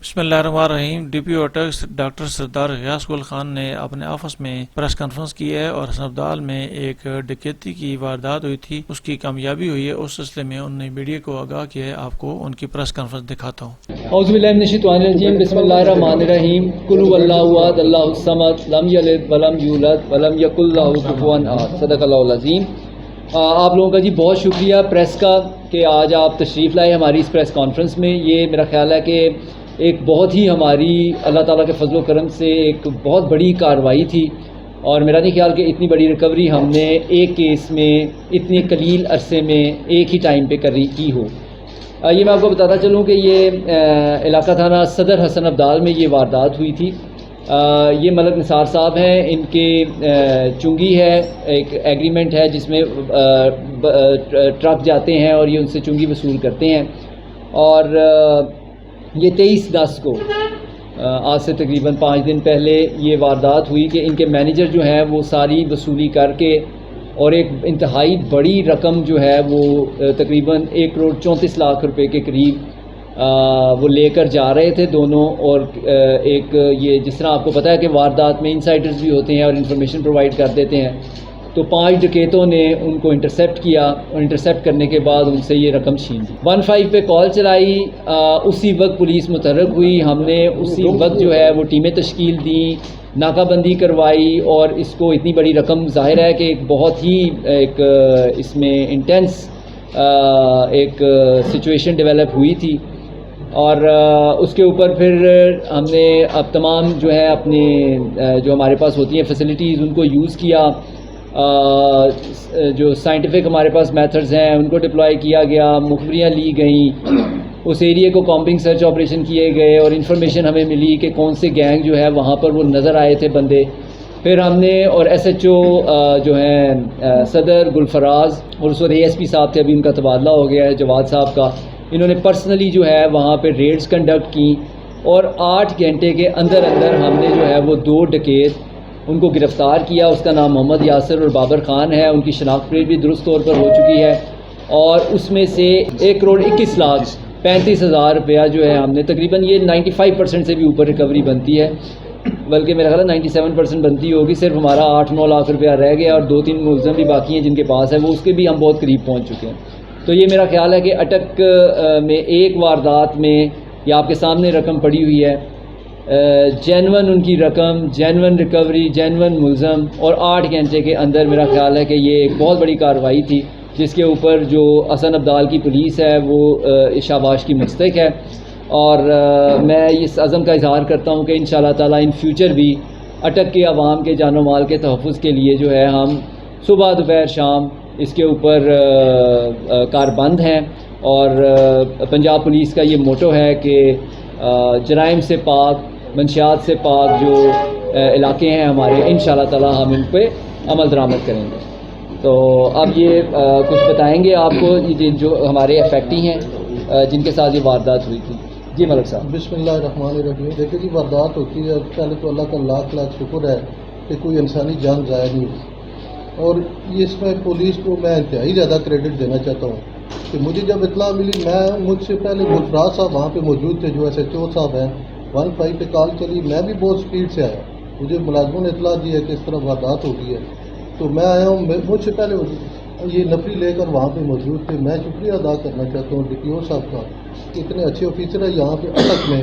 بسم اللہ الرحمن الرحیم۔ ڈی پی او ٹیکس ڈاکٹر سردار غیاث گل خان نے اپنے آفس میں پریس کانفرنس کی ہے اور حسن ابدال میں ایک ڈکیتی کی واردات ہوئی تھی، اس کی کامیابی ہوئی ہے۔ اس سلسلے میں انہوں نے میڈیا کو آگاہ کیا ہے۔ آپ کو ان کی پریس کانفرنس دکھاتا ہوں۔ اعوذ باللہ من الشیطان الرجیم، بسم اللہ الرحمن الرحیم۔ قل هو اللہ احد اللہ الصمد لم یلد ولم یولد ولم یکن لہ کفوا احد، صدق اللہ العظیم۔ آپ لوگوں کا جی بہت شکریہ پریس کا کہ آج آپ تشریف لائے ہماری اس پریس کانفرنس میں۔ یہ میرا خیال ہے کہ ایک بہت ہی ہماری اللہ تعالیٰ کے فضل و کرم سے ایک بہت بڑی کارروائی تھی، اور میرا نہیں خیال کہ اتنی بڑی ریکوری ہم نے ایک کیس میں اتنے قلیل عرصے میں ایک ہی ٹائم پہ کی ہو۔ یہ میں آپ کو بتاتا چلوں کہ یہ علاقہ تھانہ صدر حسن ابدال میں یہ واردات ہوئی تھی۔ یہ ملک نثار صاحب ہیں، ان کے چنگی ہے، ایک ایگریمنٹ ہے جس میں ٹرک جاتے ہیں اور یہ ان سے چنگی وصول کرتے ہیں، اور یہ 23/10 کو آج سے تقریباً 5 دن پہلے یہ واردات ہوئی کہ ان کے مینیجر جو ہیں وہ ساری وصولی کر کے اور ایک انتہائی بڑی رقم جو ہے وہ تقریباً 1,34,00,000 روپے کے قریب وہ لے کر جا رہے تھے دونوں۔ اور ایک یہ جس طرح آپ کو پتہ ہے کہ واردات میں انسائڈرز بھی ہوتے ہیں اور انفارمیشن پرووائڈ کر دیتے ہیں، تو 5 ڈکیتوں نے ان کو انٹرسیپٹ کیا، اور انٹرسیپٹ کرنے کے بعد ان سے یہ رقم چھین لی۔ 15 پہ کال چلائی، اسی وقت پولیس متحرک ہوئی، ہم نے اسی وقت جو ہے وہ ٹیمیں تشکیل دیں، ناکہ بندی کروائی، اور اس کو اتنی بڑی رقم ظاہر ہے کہ ایک بہت ہی ایک اس میں انٹینس ایک سچویشن ڈیولپ ہوئی تھی، اور اس کے اوپر پھر ہم نے اب تمام جو ہے اپنے جو ہمارے پاس ہوتی ہیں فیسلٹیز ان کو یوز کیا، جو سائنٹیفک ہمارے پاس میتھڈز ہیں ان کو ڈپلائی کیا گیا، مخبریاں لی گئیں، اس ایریے کو کامبنگ سرچ آپریشن کیے گئے، اور انفارمیشن ہمیں ملی کہ کون سے گینگ جو ہے وہاں پر وہ نظر آئے تھے بندے۔ پھر ہم نے اور ایس ایچ او جو ہیں صدر گلفراز، اور اس وقت اے ایس پی صاحب تھے، ابھی ان کا تبادلہ ہو گیا ہے جواد صاحب کا، انہوں نے پرسنلی جو ہے وہاں پہ ریڈز کنڈکٹ کی، اور 8 گھنٹے کے اندر ہم نے جو ہے وہ 2 ڈکیت ان کو گرفتار کیا۔ اس کا نام محمد یاسر اور بابر خان ہے، ان کی شناخت پلیٹ بھی درست طور پر ہو چکی ہے، اور اس میں سے 1,21,35,000 روپیہ جو ہے ہم نے تقریباً یہ 95% سے بھی اوپر ریکوری بنتی ہے، بلکہ میرا خیال ہے 97% بنتی ہوگی، صرف ہمارا 8-9 لاکھ روپیہ رہ گیا، اور 2-3 ملزم بھی باقی ہیں جن کے پاس ہے، وہ اس کے بھی ہم بہت قریب پہنچ چکے ہیں۔ تو یہ میرا خیال ہے کہ اٹک میں ایک واردات میں یہ آپ کے سامنے رقم پڑی ہوئی ہے، جینون ان کی رقم، جینون ریکوری، جینون ملزم، اور 8 گھنٹے کے اندر میرا خیال ہے کہ یہ ایک بہت بڑی کارروائی تھی، جس کے اوپر جو حسن ابدال کی پولیس ہے وہ شاباش کی مستحق ہے، اور میں اس عزم کا اظہار کرتا ہوں کہ انشاءاللہ تعالیٰ ان فیوچر بھی اٹک کے عوام کے جان و مال کے تحفظ کے لیے جو ہے ہم صبح دوپہر شام اس کے اوپر کاربند ہیں، اور پنجاب پولیس کا یہ موٹو ہے کہ جرائم سے پاک، منشیات سے پاک جو علاقے ہیں ہمارے، انشاءاللہ تعالیٰ ہم ان پہ عمل درآمد کریں گے۔ تو اب یہ کچھ بتائیں گے آپ کو جو ہمارے افیکٹی ہیں جن کے ساتھ یہ واردات ہوئی تھی۔ جی ملک صاحب۔ بسم اللہ الرحمن الرحیم۔ دیکھیں جی، واردات ہوتی ہے، پہلے تو اللہ کا لاکھ لاکھ شکر ہے کہ کوئی انسانی جان ضائع نہیں ہوئی، اور اس میں پولیس کو میں انتہائی زیادہ کریڈٹ دینا چاہتا ہوں کہ مجھے جب اطلاع ملی، مجھ سے پہلے گلفراز صاحب وہاں پہ موجود تھے جو ایس ایچ او صاحب ہیں، 15 پہ کال چلی، میں بھی بہت سپیڈ سے آیا، مجھے ملازموں نے اطلاع دی ہے کہ اس طرح واردات ہو گئی ہے، تو میں آیا ہوں، مجھ سے پہلے یہ نفری لے کر وہاں پہ موجود تھے۔ میں شکریہ ادا کرنا چاہتا ہوں ڈی پی او صاحب کا کہ اتنے اچھے آفیسر ہیں یہاں پہ اٹک میں،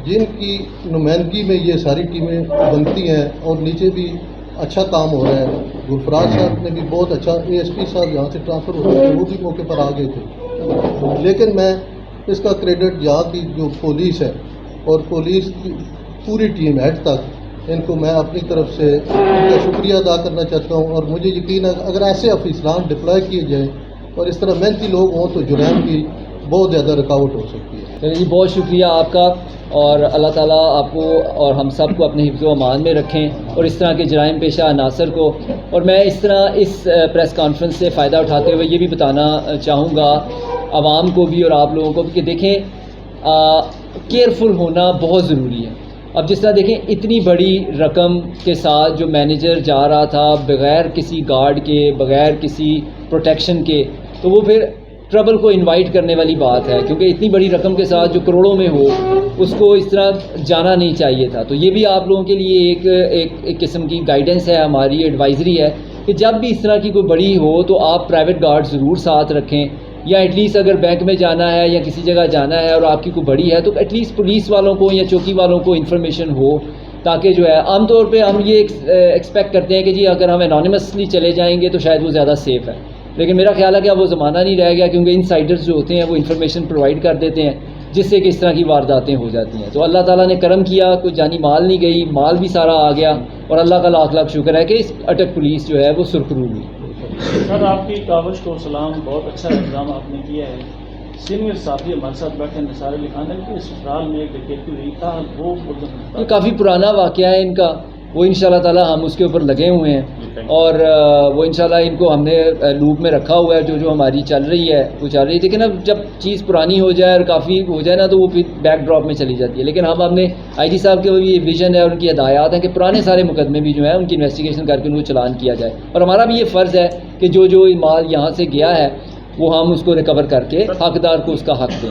جن کی نمائندگی میں یہ ساری ٹیمیں بنتی ہیں، اور نیچے بھی اچھا کام ہو رہا ہے۔ گلفراز صاحب نے بھی بہت اچھا، اے ایس پی صاحب یہاں سے ٹرانسفر ہو گئے تھے، وہ بھی موقع پر آ گئے تھے، لیکن میں اس کا کریڈٹ یہاں کی جو پولیس ہے اور پولیس کی پوری ٹیم ہیڈ تک، ان کو میں اپنی طرف سے ان کا شکریہ ادا کرنا چاہتا ہوں، اور مجھے یقین ہے اگر ایسے افسران ڈپلوائے کیے جائیں اور اس طرح محنتی لوگ ہوں تو جرائم کی بہت زیادہ رکاوٹ ہو سکتی ہے۔ جی بہت شکریہ آپ کا، اور اللہ تعالیٰ آپ کو اور ہم سب کو اپنے حفظ و امان میں رکھیں، اور اس طرح کے جرائم پیشہ عناصر کو۔ اور میں اس طرح اس پریس کانفرنس سے فائدہ اٹھاتے ہوئے یہ بھی بتانا چاہوں گا عوام کو بھی اور آپ لوگوں کو بھی کہ دیکھیں کیئرفل ہونا بہت ضروری ہے۔ اب جس طرح دیکھیں اتنی بڑی رقم کے ساتھ جو مینیجر جا رہا تھا بغیر کسی گارڈ کے، بغیر کسی پروٹیکشن کے، تو وہ پھر ٹربل کو انوائٹ کرنے والی بات ہے، کیونکہ اتنی بڑی رقم کے ساتھ جو کروڑوں میں ہو اس کو اس طرح جانا نہیں چاہیے تھا. تو یہ بھی آپ لوگوں کے لیے ایک قسم کی گائیڈنس ہے, ہماری ایڈوائزری ہے کہ جب بھی اس طرح کی کوئی بڑی ہو تو آپ پرائیویٹ گارڈ ضرور ساتھ رکھیں, یا ایٹ لیسٹ اگر بینک میں جانا ہے یا کسی جگہ جانا ہے اور آپ کی کوئی بڑی ہے تو ایٹ لیسٹ پولیس والوں کو یا چوکی والوں کو انفارمیشن ہو, تاکہ جو ہے عام طور پہ ہم یہ ایکسپیکٹ کرتے ہیں کہ جی اگر ہم انانیمسلی چلے جائیں گے تو شاید وہ زیادہ سیف ہے, لیکن میرا خیال ہے کہ اب وہ زمانہ نہیں رہ گیا, کیونکہ انسائڈرز جو ہوتے ہیں وہ انفارمیشن پرووائڈ کر دیتے ہیں جس سے کہ اس طرح کی وارداتیں ہو جاتی ہیں. تو اللہ تعالیٰ نے کرم کیا, کوئی جانی مال نہیں گئی, مال بھی سارا آ گیا, اور اللہ کا لاکھ لاکھ شکر ہے کہ اس اٹک پولیس جو ہے وہ سرخرو ہوئی. سر آپ کی کاوش کو سلام, بہت اچھا اقدام آپ نے کیا ہے. سینئر ساتھی ہمارے ساتھ بیٹھے نثار علی خان نے کہ اس سسرال میں ایک ڈکیتی ہوئی تھا, وہ یہ کافی پرانا واقعہ ہے ان کا, وہ انشاءاللہ تعالی ہم اس کے اوپر لگے ہوئے ہیں, اور وہ انشاءاللہ ان کو ہم نے لوپ میں رکھا ہوا ہے. جو ہماری چل رہی ہے وہ چل رہی ہے, لیکن اب جب چیز پرانی ہو جائے اور کافی ہو جائے نا تو وہ پھر بیک ڈراپ میں چلی جاتی ہے. لیکن ہم نے آئی جی صاحب کے وہ یہ ویژن ہے اور ان کی ہدایات ہیں کہ پرانے سارے مقدمے بھی جو ہیں ان کی انویسٹیگیشن کر کے ان کو چلان کیا جائے, اور ہمارا بھی یہ فرض ہے کہ جو مال یہاں سے گیا ہے وہ ہم اس کو ریکور کر کے حقدار کو اس کا حق دیں.